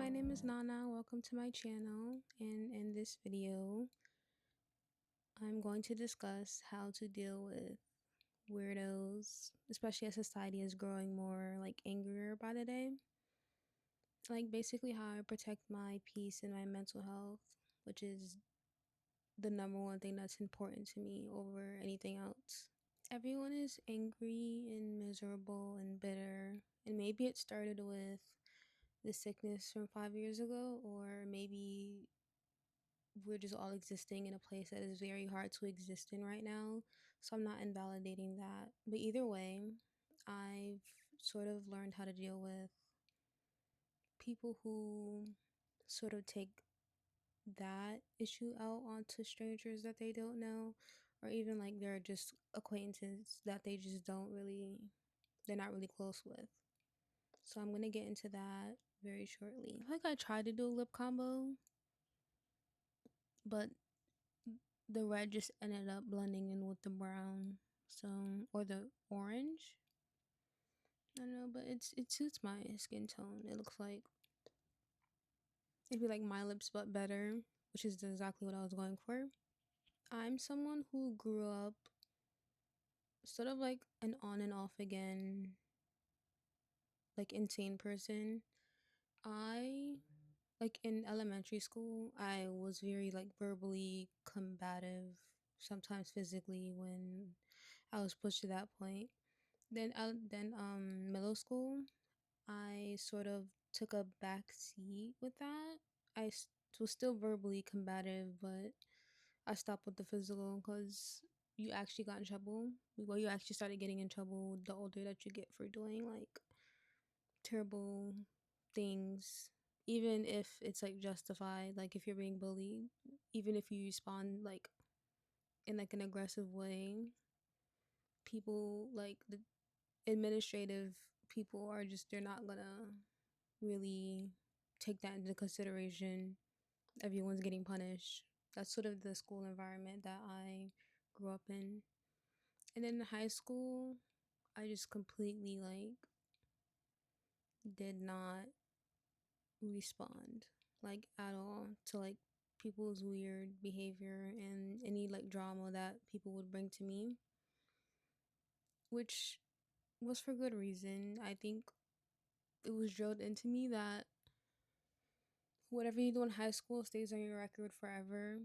my name is Nana. Welcome to my channel. And in this video, I'm going to discuss how to deal with weirdos, especially as society is growing more angrier by the day. Like basically how I protect my peace and my mental health, which is the number one thing that's important to me over anything else. Everyone is angry and miserable and bitter, and maybe it started with the sickness from 5 years ago, or maybe we're just all existing in a place that is very hard to exist in right now. So I'm not invalidating that. But either way, I've sort of learned how to deal with people who sort of take that issue out onto strangers that they don't know, or even like they're just acquaintances that they just don't really, they're not really close with. So I'm gonna get into that very shortly. I feel like I tried to do a lip combo, but the red just ended up blending in with the brown, so, or the orange. I don't know, but it suits my skin tone. It looks like it'd be like my lips but better, which is exactly what I was going for. I'm someone who grew up sort of like an on and off again, like insane person. I like in elementary school, I was very like verbally combative, sometimes physically when I was pushed to that point. Then middle school, I sort of took a back seat with that. Was still verbally combative, but I stopped with the physical because you actually got in trouble. Well, you actually started getting in trouble the older that you get for doing like terrible things, even if it's like justified. Like if you're being bullied, even if you respond like in like an aggressive way, people like the administrative people are just, they're not gonna really take that into consideration. Everyone's getting punished. That's sort of the school environment that I grew up in. And then in high school, I just completely like did not respond like at all to like people's weird behavior and any like drama that people would bring to me, which was for good reason. I think it was drilled into me that whatever you do in high school stays on your record forever.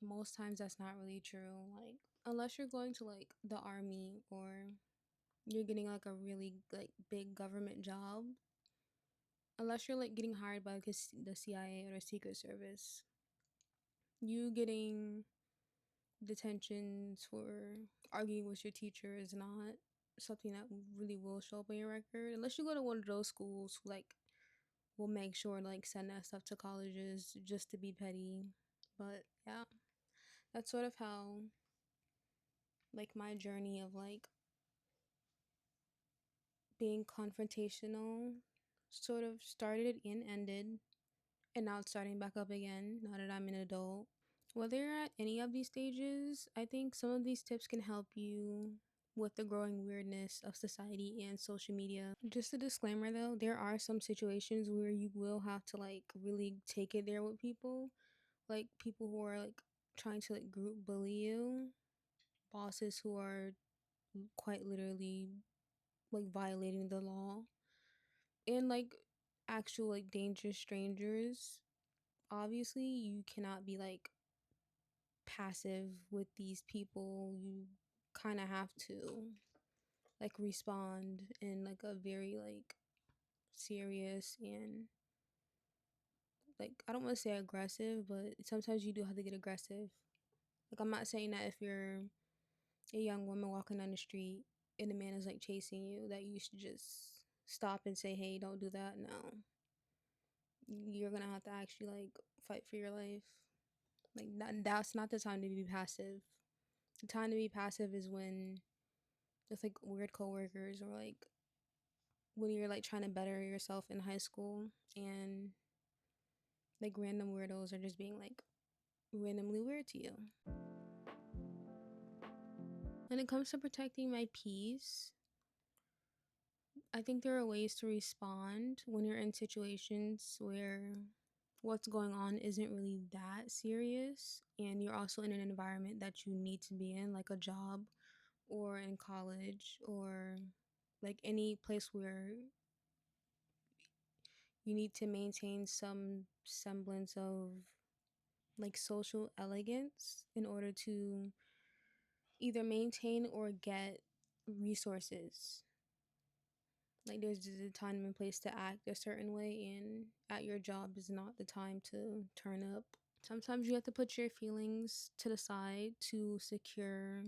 Most times that's not really true. Like unless you're going to like the army or you're getting like a really like big government job, unless you're like getting hired by like the CIA or the Secret Service, you getting detentions for arguing with your teacher is not something that really will show up on your record, unless you go to one of those schools who like will make sure to like send that stuff to colleges just to be petty. But yeah, that's sort of how like my journey of like being confrontational sort of started and ended, and now it's starting back up again now that I'm an adult. Whether you're at any of these stages, I think some of these tips can help you with the growing weirdness of society and social media. Just a disclaimer though, there are some situations where you will have to like really take it there with people, like people who are like trying to like group bully you, bosses who are quite literally like violating the law, and like actual like dangerous strangers. Obviously, you cannot be like passive with these people. You kind of have to like respond in like a very like serious and like, I don't want to say aggressive, but sometimes you do have to get aggressive. Like I'm not saying that if you're a young woman walking down the street and a man is like chasing you that you should just stop and say, hey, don't do that. No, you're gonna have to actually like fight for your life. Like that's not the time to be passive. The time to be passive is when it's like weird coworkers, or like when you're like trying to better yourself in high school and like random weirdos are just being like randomly weird to you. When it comes to protecting my peace, I think there are ways to respond when you're in situations where what's going on isn't really that serious and you're also in an environment that you need to be in, like a job or in college or like any place where you need to maintain some semblance of like social elegance in order to either maintain or get resources. Like there's just a time and place to act a certain way, and at your job is not the time to turn up. Sometimes you have to put your feelings to the side to secure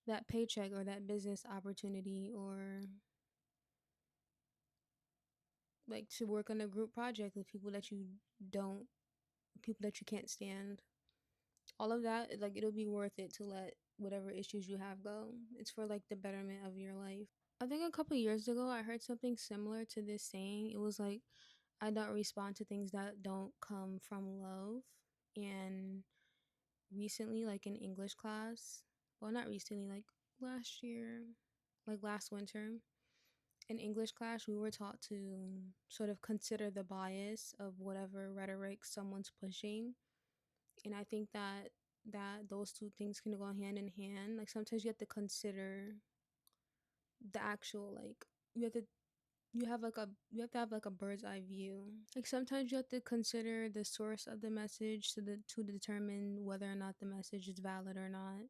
that paycheck or that business opportunity, or like to work on a group project with don't people that you can't stand. All of that, like it'll be worth it to let whatever issues you have go. It's for like the betterment of your life. I think a couple years ago I heard something similar to this saying. It was like I don't respond to things that don't come from love. And recently, like in English class, well, not recently, like last year, like last winter, in English class, we were taught to sort of consider the bias of whatever rhetoric someone's pushing. And I think that those two things can go hand in hand. Like sometimes you have to consider the actual like you have to have like a bird's eye view. Like sometimes you have to consider the source of the message to determine whether or not the message is valid or not.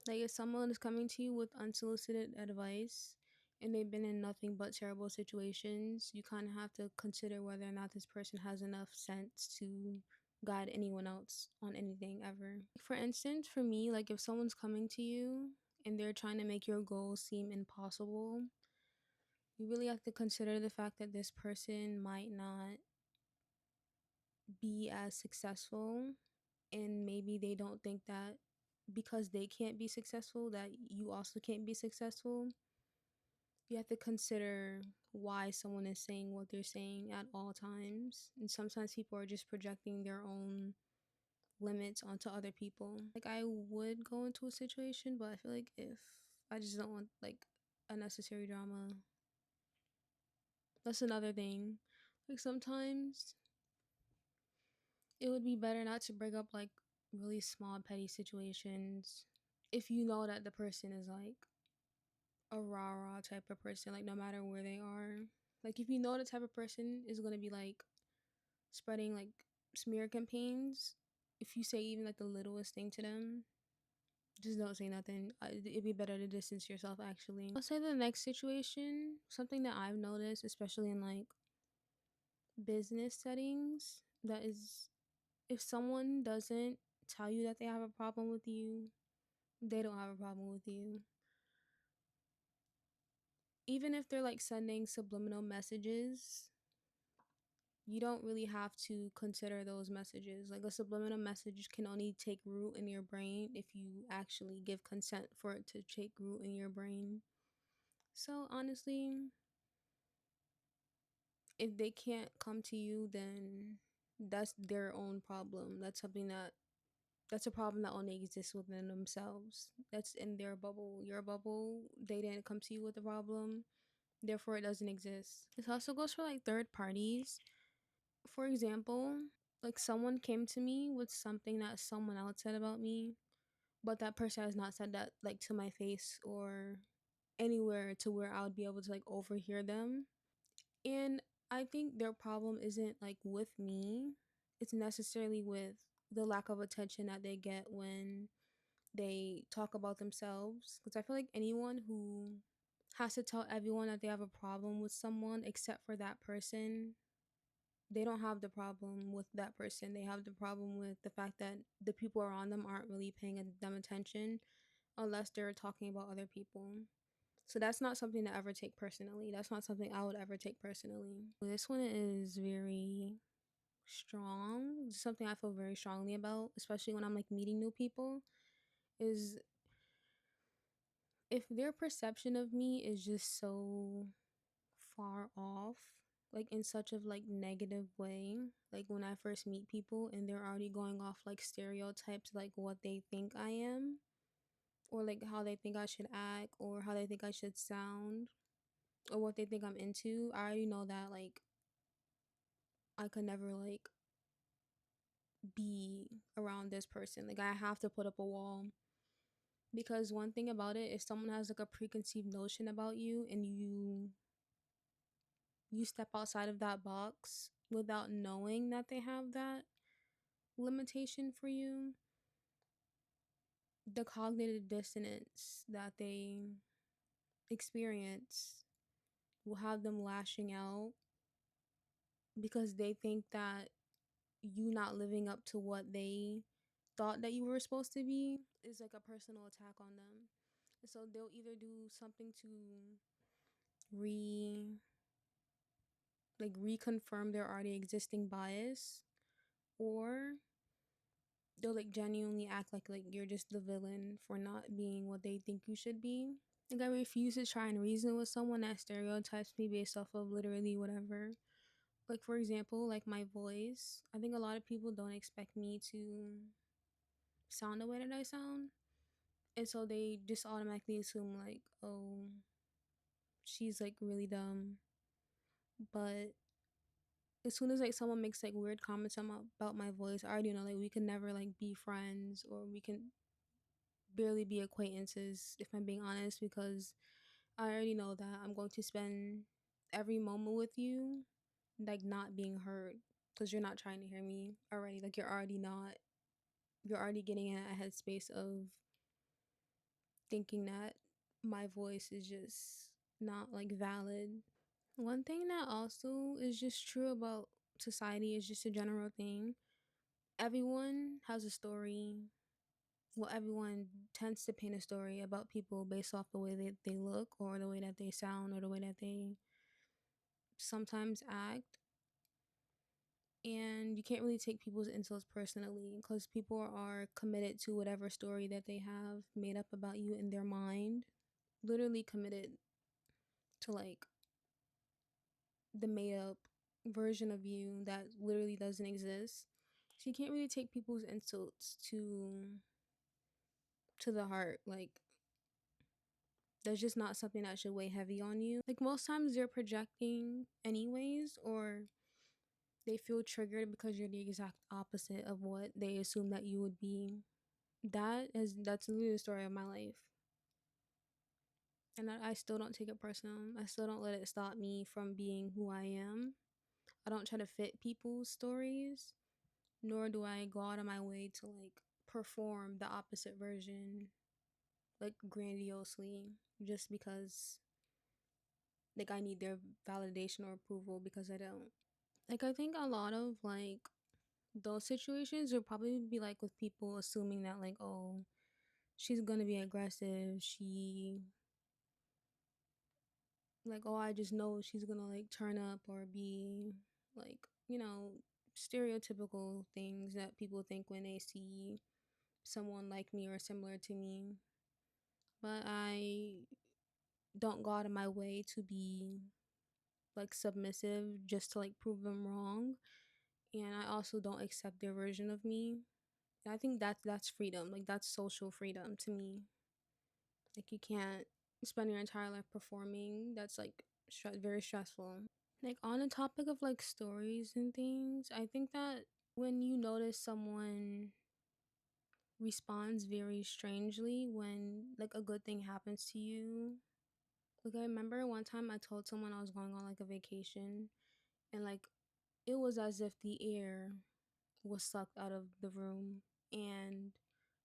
Like if someone is coming to you with unsolicited advice and they've been in nothing but terrible situations, you kind of have to consider whether or not this person has enough sense to guide anyone else on anything ever. For instance, for me, like if someone's coming to you and they're trying to make your goals seem impossible, you really have to consider the fact that this person might not be as successful, and maybe they don't think that because they can't be successful that you also can't be successful. You have to consider why someone is saying what they're saying at all times, and sometimes people are just projecting their own limits onto other people. Like I would go into a situation, but I feel like if I just don't want like unnecessary drama. That's another thing. Like sometimes it would be better not to bring up like really small petty situations if you know that the person is like a rah-rah type of person, like no matter where they are. Like if you know the type of person is gonna be like spreading like smear campaigns, if you say even like the littlest thing to them, just don't say nothing. It'd be better to distance yourself actually. I'll say the next situation, something that I've noticed, especially in like business settings, that is if someone doesn't tell you that they have a problem with you, they don't have a problem with you. Even if they're like sending subliminal messages, you don't really have to consider those messages. Like a subliminal message can only take root in your brain if you actually give consent for it to take root in your brain. So honestly, if they can't come to you, then that's their own problem. That's a problem that only exists within themselves. That's in their bubble. Your bubble, they didn't come to you with the problem, therefore it doesn't exist. This also goes for like third parties. For example, like someone came to me with something that someone else said about me, but that person has not said that like to my face or anywhere to where I would be able to like overhear them. And I think their problem isn't like with me. It's necessarily with the lack of attention that they get when they talk about themselves. Because I feel like anyone who has to tell everyone that they have a problem with someone except for that person, they don't have the problem with that person. They have the problem with the fact that the people around them aren't really paying them attention unless they're talking about other people. So that's not something to ever take personally. That's not something I would ever take personally. This one is very strong. It's something I feel very strongly about, especially when I'm like meeting new people, is if their perception of me is just so far off, like in such a like negative way, like when I first meet people and they're already going off like stereotypes, like what they think I am, or like how they think I should act, or how they think I should sound, or what they think I'm into, I already know that like I could never like be around this person. Like I have to put up a wall. Because one thing about it, if someone has like a preconceived notion about you and you step outside of that box without knowing that they have that limitation for you, the cognitive dissonance that they experience will have them lashing out because they think that you not living up to what they thought that you were supposed to be is like a personal attack on them. So they'll either do something to re reconfirm their already existing bias, or they'll like genuinely act like you're just the villain for not being what they think you should be. Like I refuse to try and reason with someone that stereotypes me based off of literally whatever. Like for example, like my voice. I think a lot of people don't expect me to sound the way that I sound. And so they just automatically assume like, oh, she's like really dumb. But as soon as like someone makes like weird comments about my voice, I already know like we can never like be friends, or we can barely be acquaintances if I'm being honest, because I already know that I'm going to spend every moment with you like not being heard because you're not trying to hear me already. Like you're already getting in a headspace of thinking that my voice is just not like valid. One thing that also is just true about society is just a general thing. Everyone has a story. Well, everyone tends to paint a story about people based off the way that they look, or the way that they sound, or the way that they sometimes act. And you can't really take people's insults personally because people are committed to whatever story that they have made up about you in their mind. Literally committed to like the made up version of you that literally doesn't exist. So you can't really take people's insults to the heart. Like that's just not something that should weigh heavy on you. Like most times they're projecting anyways, or they feel triggered because you're the exact opposite of what they assume that you would be. That's literally the story of my life. And I still don't take it personal. I still don't let it stop me from being who I am. I don't try to fit people's stories, nor do I go out of my way to like perform the opposite version like grandiosely just because like I need their validation or approval, because I don't. Like I think a lot of like those situations would probably be like with people assuming that like, oh, she's gonna be aggressive, she like, oh, I just know she's gonna like turn up or be like, stereotypical things that people think when they see someone like me or similar to me. But I don't go out of my way to be like submissive just to like prove them wrong. And I also don't accept their version of me. I think that's freedom. Like that's social freedom to me. Like you can't spend your entire life performing. That's like very stressful. Like on the topic of like stories and things, I think that when you notice someone responds very strangely when like a good thing happens to you. Like I remember one time I told someone I was going on like a vacation, and like it was as if the air was sucked out of the room, and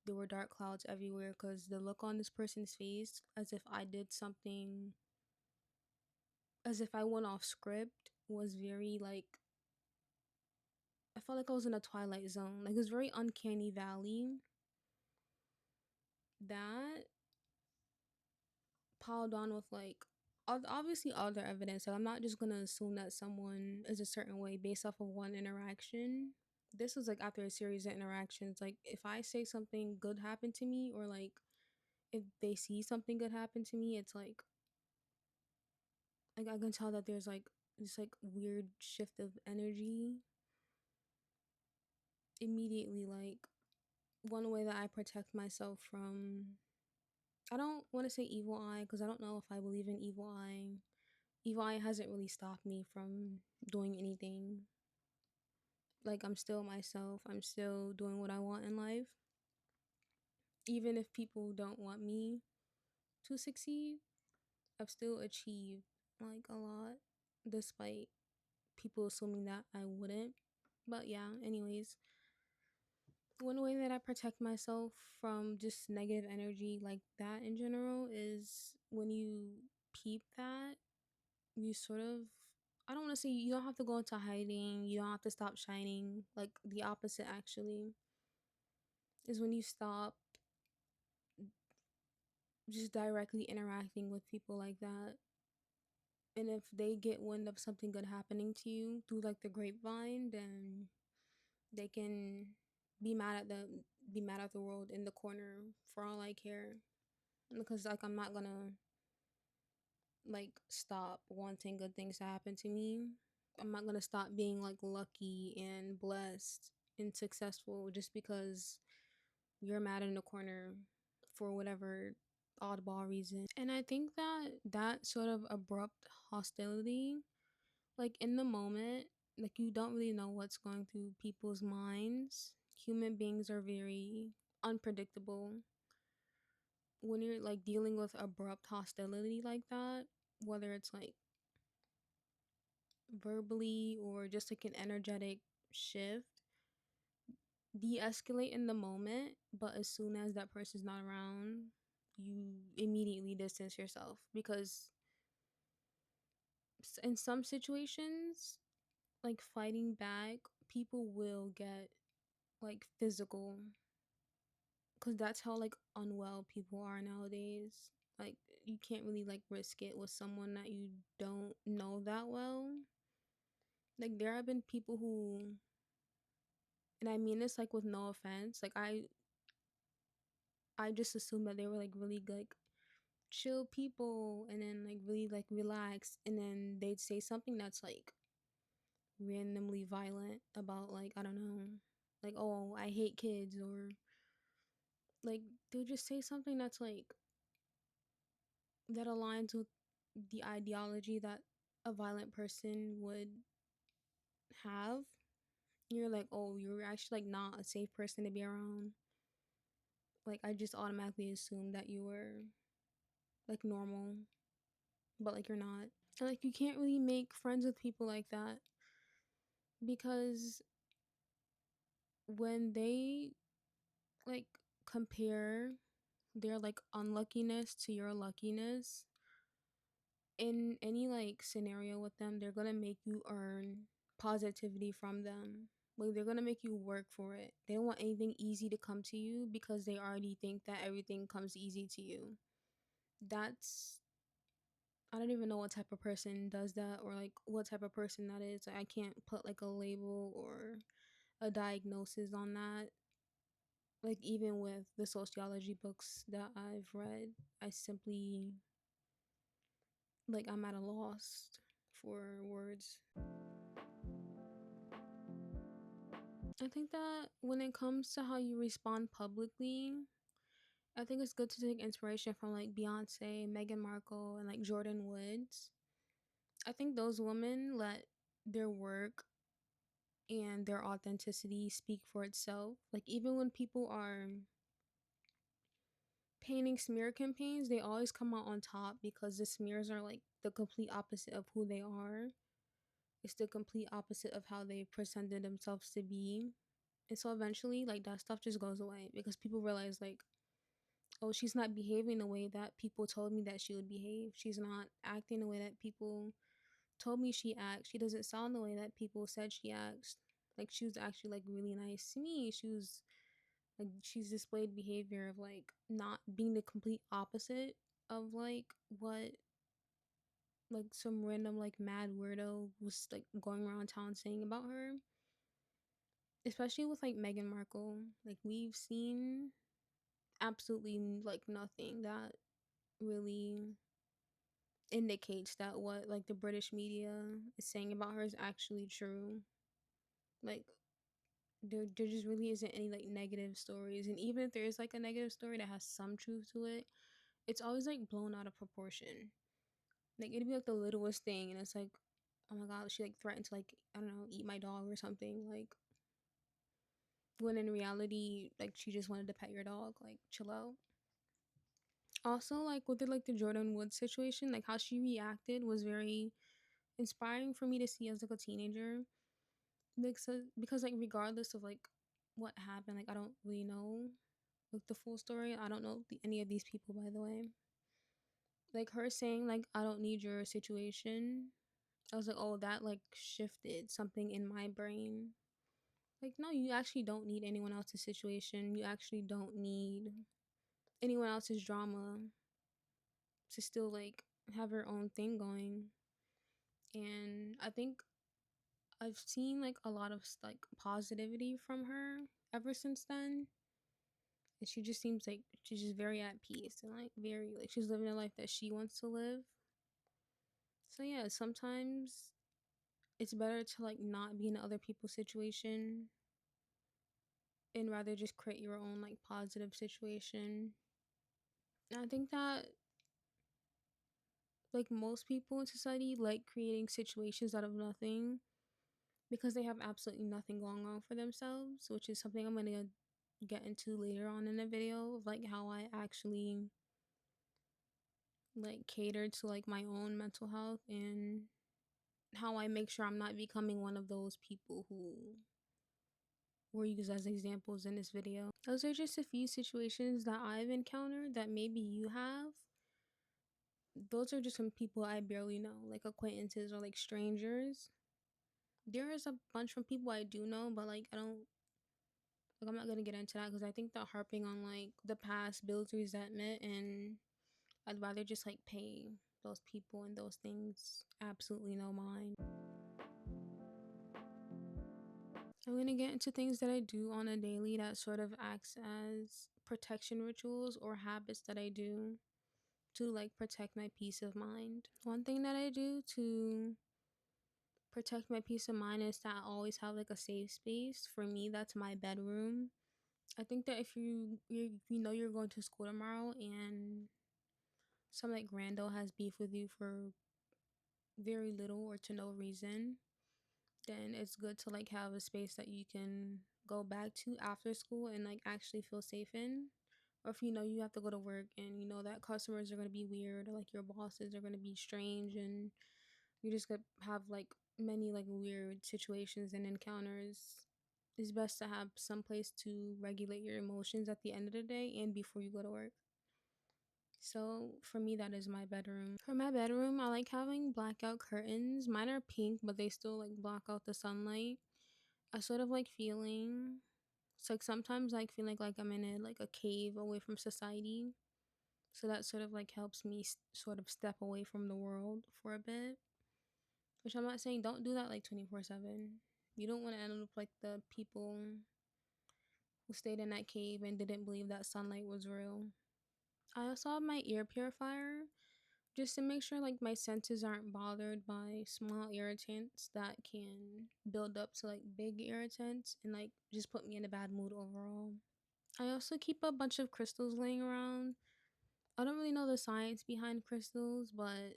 there were dark clouds everywhere because the look on this person's face as if I did something, as if I went off script, was very like, I felt like I was in a twilight zone. Like it was very uncanny valley. That piled on with like obviously other evidence. Like I'm not just gonna assume that someone is a certain way based off of one interaction. This was like after a series of interactions. Like if I say something good happened to me, or like if they see something good happen to me, it's like I can tell that there's like this like weird shift of energy immediately. Like one way that I protect myself from, I don't want to say evil eye because I don't know if I believe in evil eye, evil eye hasn't really stopped me from doing anything. Like, I'm still myself. I'm still doing what I want in life. Even if people don't want me to succeed, I've still achieved like a lot despite people assuming that I wouldn't. But yeah, anyways, one way that I protect myself from just negative energy like that in general is when you peep that, you sort of, I don't want to say you don't have to go into hiding, you don't have to stop shining. Like the opposite actually is when you stop just directly interacting with people like that. And if they get wind of something good happening to you through like the grapevine, then they can be mad at the world in the corner for all I care. Because like I'm not gonna like stop wanting good things to happen to me. I'm not gonna stop being like lucky and blessed and successful just because you're mad in the corner for whatever oddball reason. And I think that that sort of abrupt hostility, like in the moment, like you don't really know what's going through people's minds. Human beings are very unpredictable. When you're like dealing with abrupt hostility like that, whether it's like verbally or just like an energetic shift, de-escalate in the moment, but as soon as that person's not around, you immediately distance yourself because in some situations, like fighting back, people will get like physical because that's how like unwell people are nowadays. Like you can't really like risk it with someone that you don't know that well. Like there have been people who, and I mean this like with no offense, like I just assumed that they were like really like chill people and then like really like relaxed, and then they'd say something that's like randomly violent about like I don't know, like oh I hate kids, or like they'll just say something that's like that aligns with the ideology that a violent person would have. You're like, oh, you're actually like not a safe person to be around. Like I just automatically assumed that you were like normal, but like you're not. And like you can't really make friends with people like that because when they like compare their like unluckiness to your luckiness in any like scenario with them, they're gonna make you earn positivity from them. Like they're gonna make you work for it. They don't want anything easy to come to you because they already think that everything comes easy to you. That's, I don't even know what type of person does that or like what type of person that is. Like, I can't put like a label or a diagnosis on that. Like even with the sociology books that I've read, I simply like I'm at a loss for words. I think that when it comes to how you respond publicly, I think it's good to take inspiration from like Beyonce, Meghan Markle, and like Jordan Woods. I think those women let their work and their authenticity speak for itself. Like even when people are painting smear campaigns, they always come out on top because the smears are like the complete opposite of who they are. It's the complete opposite of how they presented themselves to be. And so eventually, like that stuff just goes away because people realize, like, oh, she's not behaving the way that people told me that she would behave. She's not acting the way that people told me she acts. She doesn't sound the way that people said she acts. Like she was actually like really nice to me. She was like she's displayed behavior of like not being the complete opposite of like what like some random like mad weirdo was like going around town saying about her. Especially with like Meghan Markle. Like we've seen absolutely like nothing that really indicates that what like the British media is saying about her is actually true. Like there just really isn't any like negative stories, and even if there is like a negative story that has some truth to it, it's always like blown out of proportion. Like it'd be like the littlest thing, and it's like, oh my god, she like threatened to like I don't know eat my dog or something. Like when in reality, like she just wanted to pet your dog. Like chill out. Also, like with the Jordan Woods situation, like how she reacted was very inspiring for me to see as like a teenager. Because like regardless of like what happened, like I don't really know like the full story. I don't know any of these people, by the way. Like her saying like I don't need your situation. I was like, oh, that like shifted something in my brain. Like, no, you actually don't need anyone else's situation. You actually don't need anyone else's drama to still like have her own thing going. And I think I've seen like a lot of like positivity from her ever since then. And she just seems like she's just very at peace and like very like she's living a life that she wants to live. So yeah, sometimes it's better to like not be in other people's situation and rather just create your own like positive situation. And I think that like most people in society like creating situations out of nothing because they have absolutely nothing going on for themselves, which is something I'm gonna get into later on in the video of like how I actually like cater to like my own mental health and how I make sure I'm not becoming one of those people who were used as examples in this video. Those are just a few situations that I've encountered that maybe you have. Those are just some people I barely know, like acquaintances or like strangers. There is a bunch from people I do know, but like I don't like I'm not gonna get into that because I think that harping on like the past builds resentment, and I'd rather just like pay those people and those things absolutely no mind. I'm gonna get into things that I do on a daily that sort of acts as protection rituals or habits that I do to like protect my peace of mind. One thing that I do to protect my peace of mind is that I always have like a safe space. For me, that's my bedroom. I think that if you know you're going to school tomorrow and some like rando has beef with you for very little or to no reason, then it's good to like have a space that you can go back to after school and like actually feel safe in. Or if you know you have to go to work and you know that customers are going to be weird or like your bosses are going to be strange and you just gonna have like many like weird situations and encounters, it's best to have some place to regulate your emotions at the end of the day and before you go to work. So for me, that is my bedroom. For my bedroom, I like having blackout curtains. Mine are pink, but they still like block out the sunlight. I sort of like feeling. It's like sometimes I feel like I'm in like a cave away from society. So that sort of like helps me sort of step away from the world for a bit. Which I'm not saying don't do that like 24/7. You don't want to end up like the people who stayed in that cave and didn't believe that sunlight was real. I also have my ear purifier just to make sure like my senses aren't bothered by small irritants that can build up to like big irritants and like just put me in a bad mood overall. I also keep a bunch of crystals laying around. I don't really know the science behind crystals, but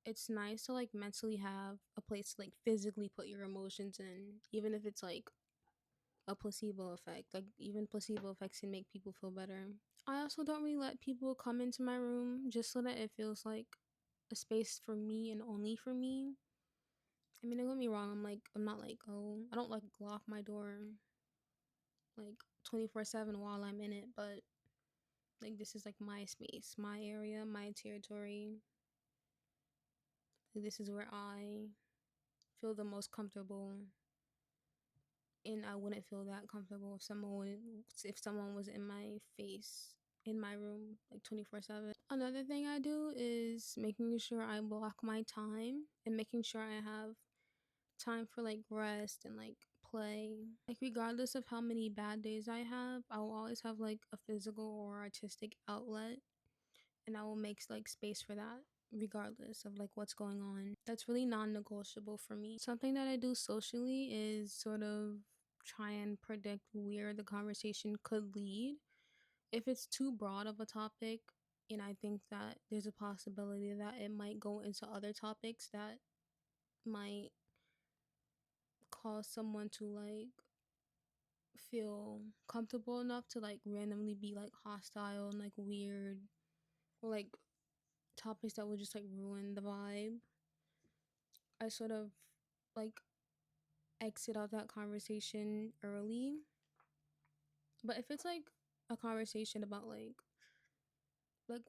it's nice to like mentally have a place to like physically put your emotions in, even if it's like a placebo effect. Like even placebo effects can make people feel better. I also don't really let people come into my room just so that it feels like a space for me and only for me. I mean, don't get me wrong, I'm not like, oh, I don't like lock my door like 24/7 while I'm in it, but like this is like my space, my area, my territory. Like, this is where I feel the most comfortable, and I wouldn't feel that comfortable if someone was in my face in my room like 24/7. Another thing I do is making sure I block my time and making sure I have time for like rest and like play. Like regardless of how many bad days I have, I will always have like a physical or artistic outlet, and I will make like space for that regardless of like what's going on. That's really non-negotiable for me. Something that I do socially is sort of try and predict where the conversation could lead. If it's too broad of a topic, And I think that there's a possibility that it might go into other topics that might cause someone to like feel comfortable enough to like randomly be like hostile and like weird, or like topics that would just like ruin the vibe. I sort of like exit out that conversation early. But if it's like a conversation about like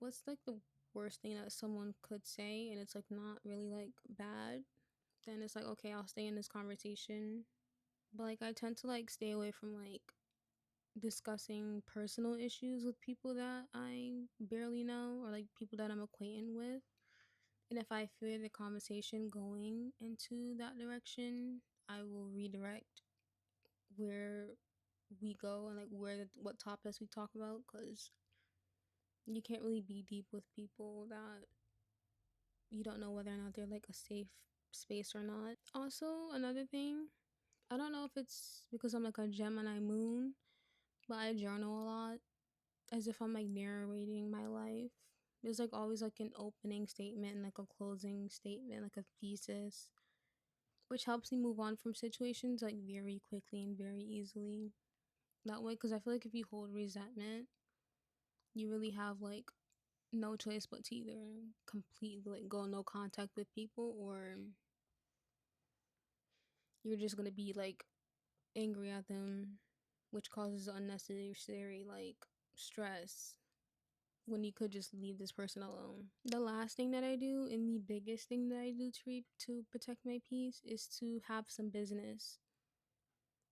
what's like the worst thing that someone could say and it's like not really like bad, then it's like okay, I'll stay in this conversation. But like I tend to like stay away from like discussing personal issues with people that I barely know or like people that I'm acquainted with. And if I feel the conversation going into that direction, I will redirect where we go and like what topics we talk about, because you can't really be deep with people that you don't know whether or not they're like a safe space or not. Also, another thing, I don't know if it's because I'm like a Gemini moon, but I journal a lot as if I'm like narrating my life. There's like always like an opening statement and like a closing statement, like a thesis, which helps me move on from situations like very quickly and very easily. That way, because I feel like if you hold resentment, you really have like no choice but to either completely like go no contact with people, or you're just gonna be like angry at them, which causes unnecessary like stress when you could just leave this person alone. The last thing that I do and the biggest thing that I do to protect my peace is to have some business.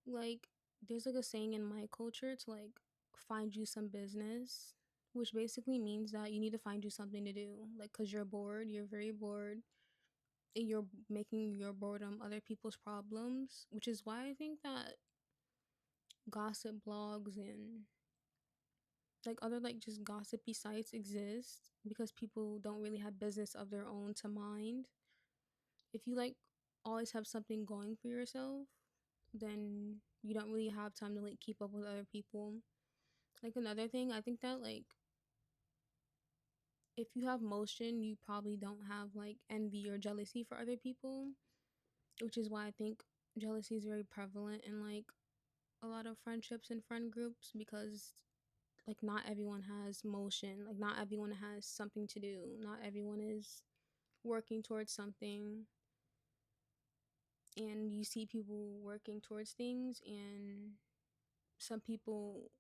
Like there's like a saying in my culture to like find you some business, which basically means that you need to find you something to do. Like cuz you're bored, you're very bored, and you're making your boredom other people's problems, which is why I think that gossip blogs and like other like just gossipy sites exist, because people don't really have business of their own to mind. If you like always have something going for yourself, then you don't really have time to like keep up with other people. Like another thing, I think that like if you have motion, you probably don't have like envy or jealousy for other people, which is why I think jealousy is very prevalent in like a lot of friendships and friend groups, because like not everyone has motion, like not everyone has something to do, not everyone is working towards something, and you see people working towards things, and some people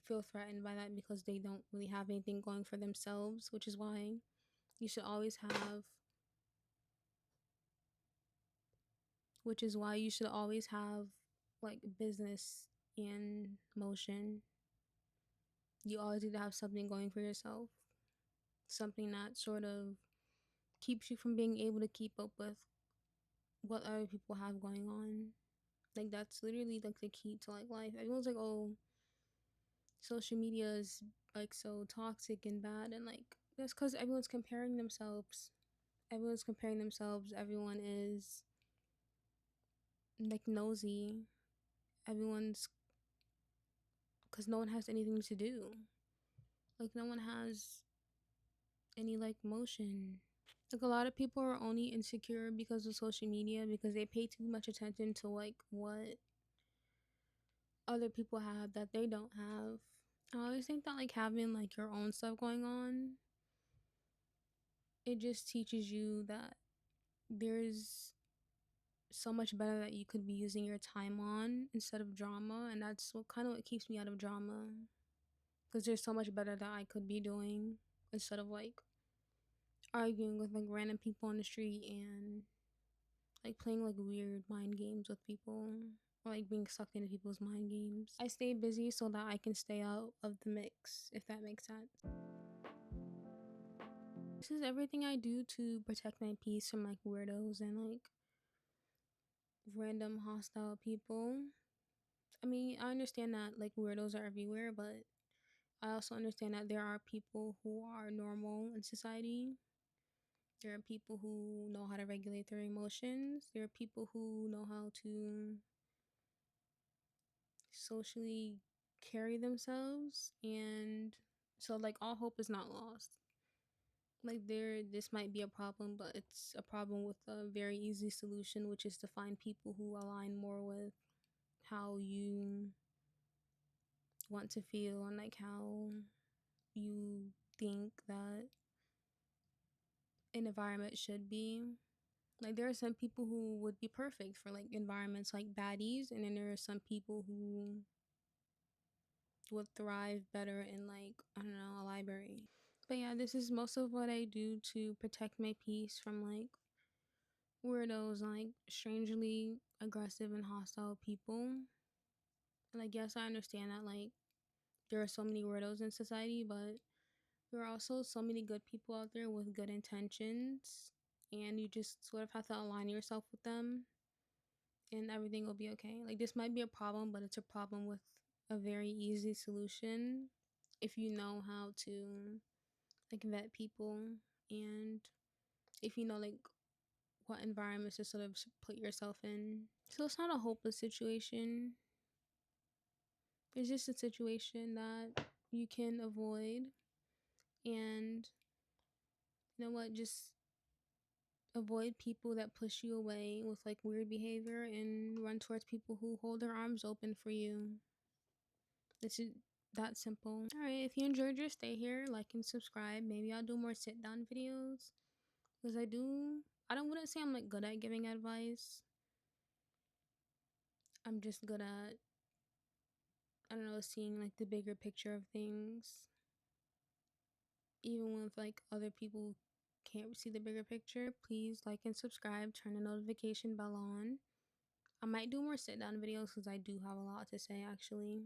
feel threatened by that because they don't really have anything going for themselves, which is why you should always have like business and motion. You always need to have something going for yourself, something that sort of keeps you from being able to keep up with what other people have going on. Like that's literally like the key to like life. Everyone's like, oh, social media is like so toxic and bad, and like that's because everyone's comparing themselves. Everyone's comparing themselves. Everyone is like nosy. Everyone's, because no one has anything to do. Like no one has any like motion. Like a lot of people are only insecure because of social media, because they pay too much attention to like what other people have that they don't have. I always think that like having like your own stuff going on, it just teaches you that there's so much better that you could be using your time on instead of drama, and that's what kind of what keeps me out of drama, because there's so much better that I could be doing instead of like arguing with like random people on the street and like playing like weird mind games with people, or like being sucked into people's mind games. I stay busy so that I can stay out of the mix, if that makes sense. This is everything I do to protect my peace from like weirdos and like random hostile people. I mean, I understand that like weirdos are everywhere, but I also understand that there are people who are normal in society. There are people who know how to regulate their emotions. There are people who know how to socially carry themselves, and So like all hope is not lost. Like this might be a problem, but it's a problem with a very easy solution, which is to find people who align more with how you want to feel and like how you think that an environment should be. Like there are some people who would be perfect for like environments like baddies, and then there are some people who would thrive better in like, I don't know, a library. But yeah, this is most of what I do to protect my peace from like weirdos, like strangely aggressive and hostile people. And like yes, I understand that like there are so many weirdos in society, but there are also so many good people out there with good intentions, and you just sort of have to align yourself with them and everything will be okay. Like this might be a problem, but it's a problem with a very easy solution if you know how to like vet people, and if you know like what environments to sort of put yourself in. So it's not a hopeless situation. It's just a situation that you can avoid, and you know what, just avoid people that push you away with like weird behavior and run towards people who hold their arms open for you. It's that simple. All right, if you enjoyed your stay here, like and subscribe. Maybe I'll do more sit down videos because I don't wouldn't say I'm like good at giving advice. I'm just good at, I don't know, seeing like the bigger picture of things, even with like other people can't see the bigger picture. Please like and subscribe, turn the notification bell on. I might do more sit down videos because I do have a lot to say actually.